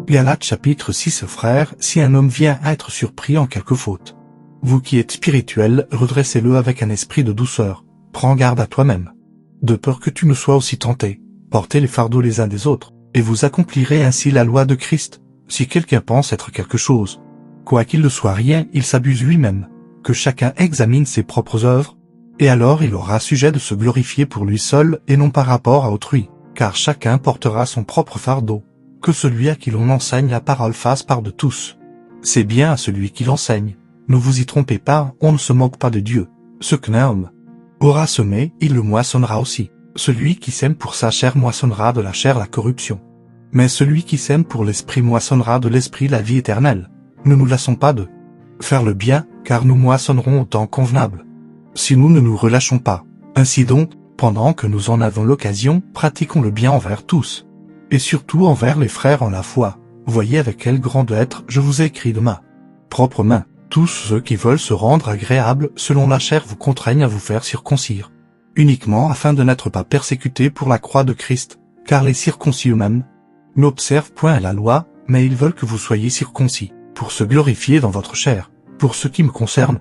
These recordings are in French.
Galates chapitre 6. Frères, si un homme vient à être surpris en quelque faute, vous qui êtes spirituels, redressez-le avec un esprit de douceur. Prends garde à toi-même, de peur que tu ne sois aussi tenté. Portez les fardeaux les uns des autres, et vous accomplirez ainsi la loi de Christ. Si quelqu'un pense être quelque chose, quoiqu'il ne soit rien, il s'abuse lui-même. Que chacun examine ses propres œuvres, et alors il aura sujet de se glorifier pour lui seul et non par rapport à autrui, car chacun portera son propre fardeau. Que celui à qui l'on enseigne la parole fasse part de tous. C'est bien à celui qui l'enseigne. Ne vous y trompez pas, on ne se moque pas de Dieu. Ce qu'un homme aura semé, il le moissonnera aussi. Celui qui sème pour sa chair moissonnera de la chair la corruption. Mais celui qui sème pour l'esprit moissonnera de l'esprit la vie éternelle. Ne nous lassons pas de faire le bien, car nous moissonnerons au temps convenable, si nous ne nous relâchons pas. Ainsi donc, pendant que nous en avons l'occasion, pratiquons le bien envers tous, et surtout envers les frères en la foi. Voyez avec quelle grande lettre je vous ai écrit de ma propre main. Tous ceux qui veulent se rendre agréables selon la chair vous contraignent à vous faire circoncire, uniquement afin de n'être pas persécutés pour la croix de Christ, car les circoncis eux-mêmes n'observent point la loi, mais ils veulent que vous soyez circoncis, pour se glorifier dans votre chair. Pour ce qui me concerne,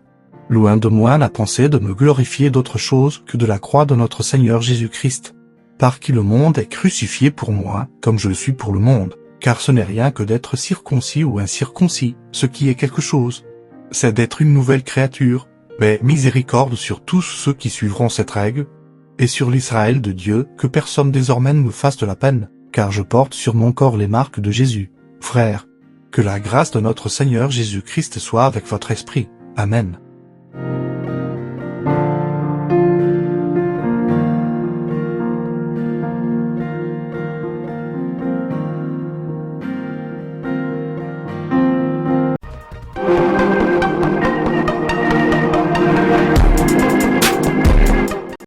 loin de moi la pensée de me glorifier d'autre chose que de la croix de notre Seigneur Jésus-Christ, par qui le monde est crucifié pour moi, comme je le suis pour le monde, car ce n'est rien que d'être circoncis ou incirconcis, ce qui est quelque chose, c'est d'être une nouvelle créature. Mais miséricorde sur tous ceux qui suivront cette règle, et sur l'Israël de Dieu, que personne désormais ne me fasse de la peine, car je porte sur mon corps les marques de Jésus. Frères, que la grâce de notre Seigneur Jésus-Christ soit avec votre esprit. Amen.